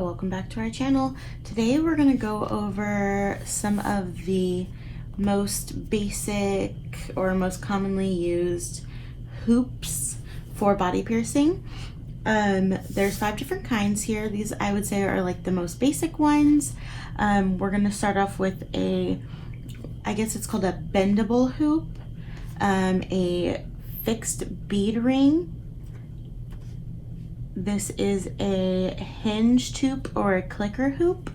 welcome back to our channel. Today we're going to go over some of the most basic or most commonly used hoops for body piercing. There's 5 different kinds here. These I would say are like the most basic ones. We're going to start off with I guess it's called a bendable hoop, a fixed bead ring. This is a hinged hoop or a clicker hoop,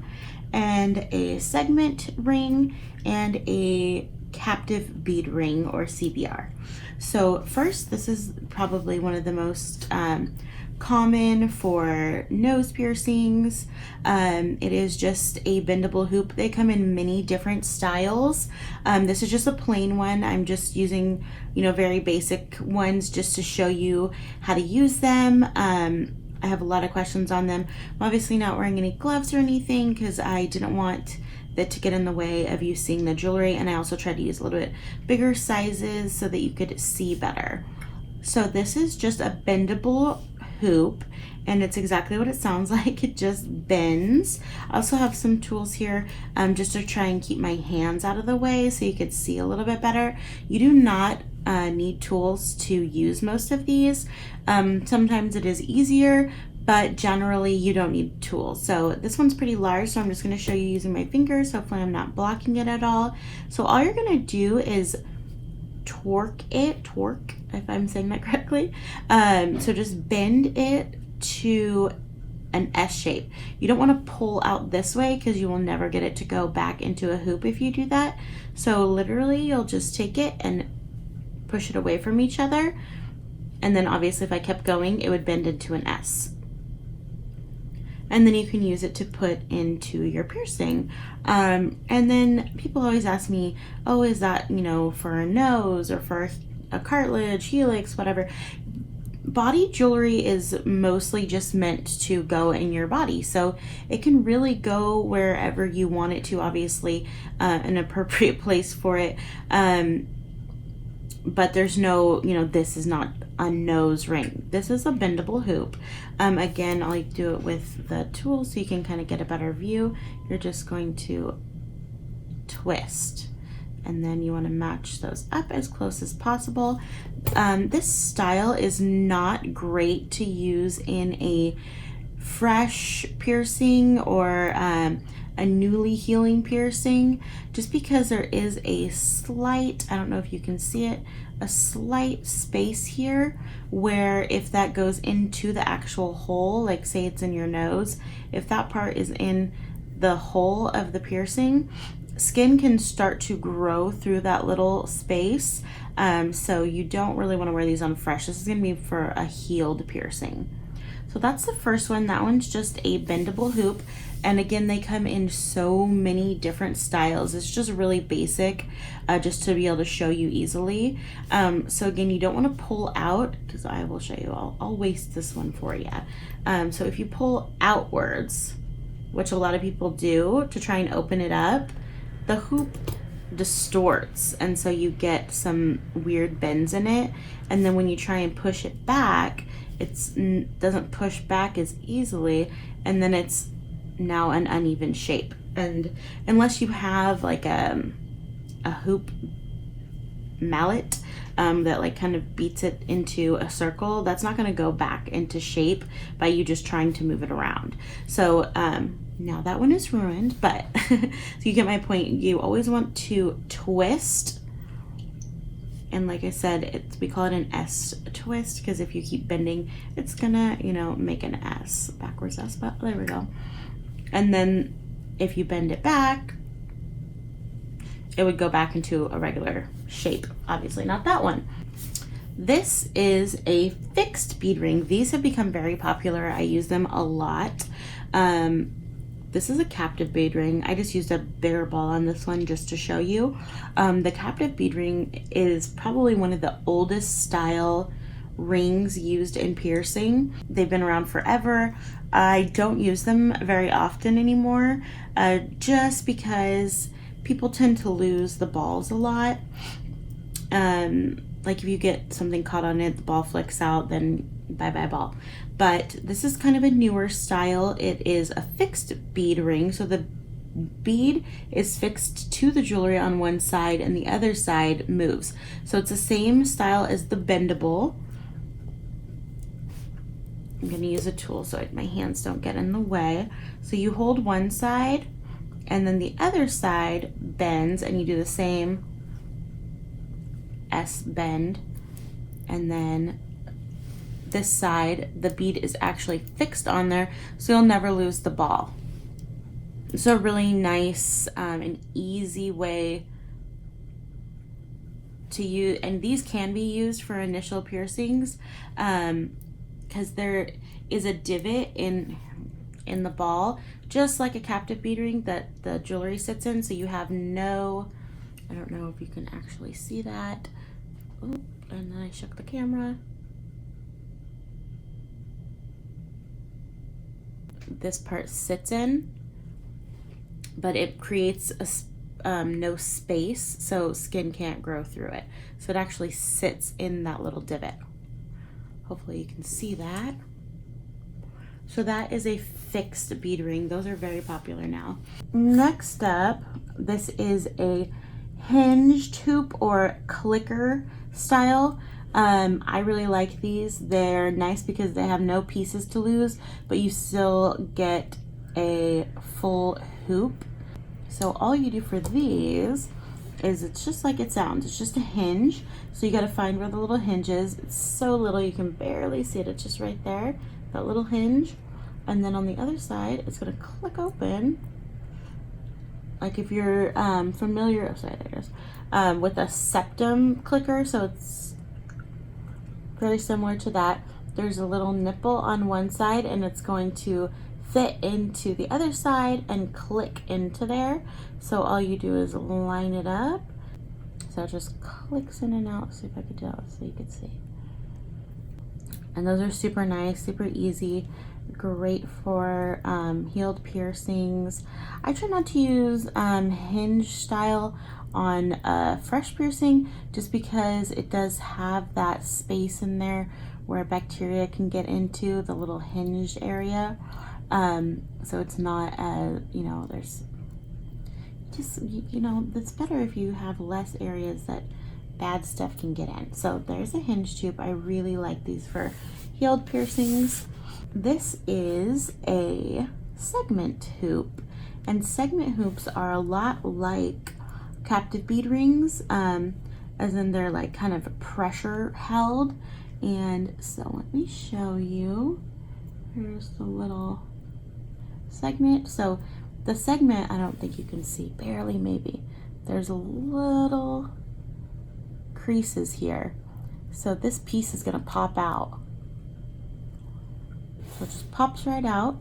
and a segment ring, and a captive bead ring or CBR. So first, this is probably one of the most common for nose piercings. It is just a bendable hoop. They come in many different styles. This is just a plain one. I'm just using, very basic ones just to show you how to use them. I have a lot of questions on them. I'm obviously not wearing any gloves or anything because I didn't want that to get in the way of you seeing the jewelry, and I also tried to use a little bit bigger sizes so that you could see better. So this is just a bendable hoop, and it's exactly what it sounds like. It just bends. I also have some tools here just to try and keep my hands out of the way so you could see a little bit better. You do not need tools to use most of these. Sometimes it is easier, but generally you don't need tools. So this one's pretty large, so I'm just going to show you using my fingers. Hopefully I'm not blocking it at all. So all you're going to do is torque, if I'm saying that correctly. So just bend it to an S shape. You don't want to pull out this way because you will never get it to go back into a hoop if you do that. So literally you'll just take it and push it away from each other, and then obviously if I kept going it would bend into an S, and then you can use it to put into your piercing. And then people always ask me, oh, is that for a nose or for a cartilage, helix, whatever. Body jewelry is mostly just meant to go in your body, so it can really go wherever you want it to. Obviously an appropriate place for it, but there's no, this is not a nose ring. This is a bendable hoop. Again, I'll do it with the tool so you can kind of get a better view. You're just going to twist, and then you want to match those up as close as possible. This style is not great to use in a fresh piercing or a newly healing piercing, just because there is a slight, I don't know if you can see it, a slight space here where if that goes into the actual hole, like say it's in your nose, if that part is in the hole of the piercing, skin can start to grow through that little space. So you don't really want to wear these on fresh. This is going to be for a healed piercing. So that's the first one. That one's just a bendable hoop. And again, they come in so many different styles. It's just really basic, just to be able to show you easily. So again, you don't want to pull out, because I will show you. I'll waste this one for you. So if you pull outwards, which a lot of people do to try and open it up, the hoop distorts, and so you get some weird bends in it. And then when you try and push it back, it doesn't push back as easily, and then it's now an uneven shape. And unless you have like a hoop mallet that like kind of beats it into a circle, that's not going to go back into shape by you just trying to move it around. So now that one is ruined, but so you get my point. You always want to twist. And like I said, we call it an S twist because if you keep bending, it's gonna, make an S, backwards S, but there we go. And then if you bend it back, it would go back into a regular shape. Obviously not that one. This is a fixed bead ring. These have become very popular. I use them a lot. This is a captive bead ring. I just used a bigger ball on this one just to show you. The captive bead ring is probably one of the oldest style rings used in piercing. They've been around forever. I don't use them very often anymore, just because people tend to lose the balls a lot. Like if you get something caught on it, the ball flicks out, then bye ball. But this is kind of a newer style. It is a fixed bead ring, so the bead is fixed to the jewelry on one side and the other side moves. So it's the same style as the bendable. I'm going to use a tool so my hands don't get in the way. So you hold one side and then the other side bends, and you do the same S bend, and then this side the bead is actually fixed on there, so you'll never lose the ball. It's a really nice and easy way to use, and these can be used for initial piercings because there is a divot in the ball, just like a captive bead ring that the jewelry sits in, so you have no, I don't know if you can actually see that. Oop, and then I shook the camera. This part sits in, but it creates a no space, so skin can't grow through it. So it actually sits in that little divot. Hopefully you can see that. So that is a fixed bead ring. Those are very popular now. Next up, this is a hinged hoop or clicker style. I really like these. They're nice because they have no pieces to lose, but you still get a full hoop. So all you do for these is, it's just like it sounds. It's just a hinge. So you got to find where the little hinge is. It's so little you can barely see it. It's just right there, that little hinge. And then on the other side, it's going to click open. Like if you're familiar, oh, sorry, there it is, with a septum clicker. So it's very similar to that. There's a little nipple on one side, and it's going to fit into the other side and click into there. So all you do is line it up. So it just clicks in and out. See if I could do that so you could see. And those are super nice, super easy, great for healed piercings. I try not to use hinge style on fresh piercing, just because it does have that space in there where bacteria can get into the little hinged area. So it's not as, you know, there's just, you know, it's better if you have less areas that bad stuff can get in. So there's a hinge tube. I really like these for healed piercings. This is a segment hoop, and segment hoops are a lot like captive bead rings, as in they're like kind of pressure held. And so let me show you. Here's the little segment. So the segment, I don't think you can see, barely maybe. There's a little creases here. So this piece is going to pop out. So it just pops right out.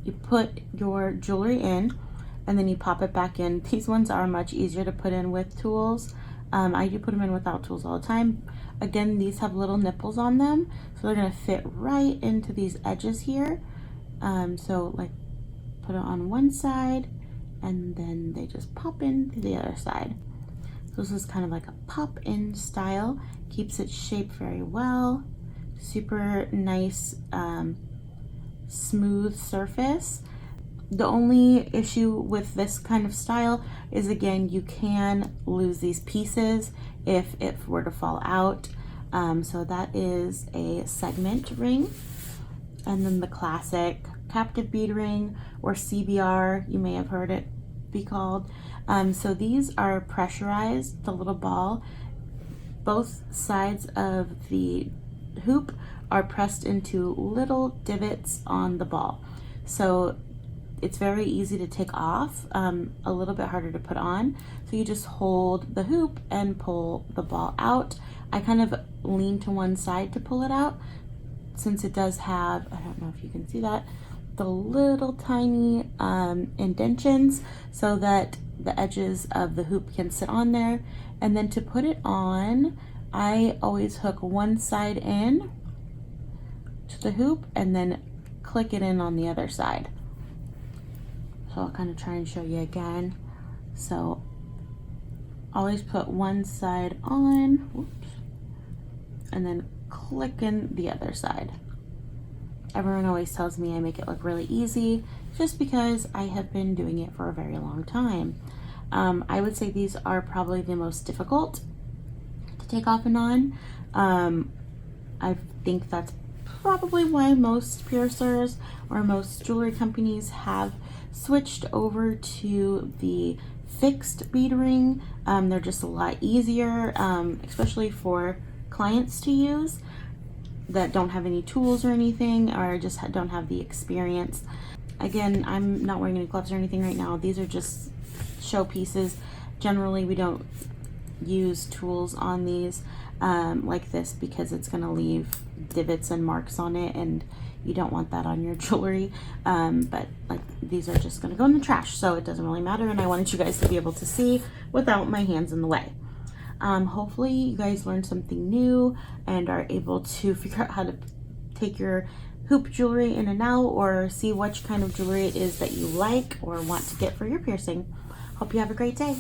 You put your jewelry in, and then you pop it back in. These ones are much easier to put in with tools. I do put them in without tools all the time. Again, these have little nipples on them, so they're going to fit right into these edges here. So like put it on one side, and then they just pop into the other side. So this is kind of like a pop-in style. Keeps its shape very well. Super nice, smooth surface. The only issue with this kind of style is, again, you can lose these pieces if it were to fall out. So that is a segment ring. And then the classic captive bead ring, or CBR, you may have heard it be called. So these are pressurized, the little ball. Both sides of the hoop are pressed into little divots on the ball. So it's very easy to take off, a little bit harder to put on. So you just hold the hoop and pull the ball out. I kind of lean to one side to pull it out, since it does have, I don't know if you can see that, the little tiny indentions, so that the edges of the hoop can sit on there. And then to put it on, I always hook one side in to the hoop and then click it in on the other side. So I'll kind of try and show you again. So always put one side on, whoops, and then click in the other side. Everyone always tells me I make it look really easy, just because I have been doing it for a very long time. I would say these are probably the most difficult to take off and on. I think that's probably why most piercers or most jewelry companies have switched over to the fixed bead ring. They're just a lot easier, especially for clients to use that don't have any tools or anything, or just don't have the experience. Again, I'm not wearing any gloves or anything right now. These are just show pieces. Generally, we don't use tools on these like this, because it's going to leave divots and marks on it, and you don't want that on your jewelry. But like, these are just going to go in the trash, so it doesn't really matter, and I wanted you guys to be able to see without my hands in the way. Hopefully you guys learned something new and are able to figure out how to take your hoop jewelry in and out, or see which kind of jewelry it is that you like or want to get for your piercing. Hope you have a great day.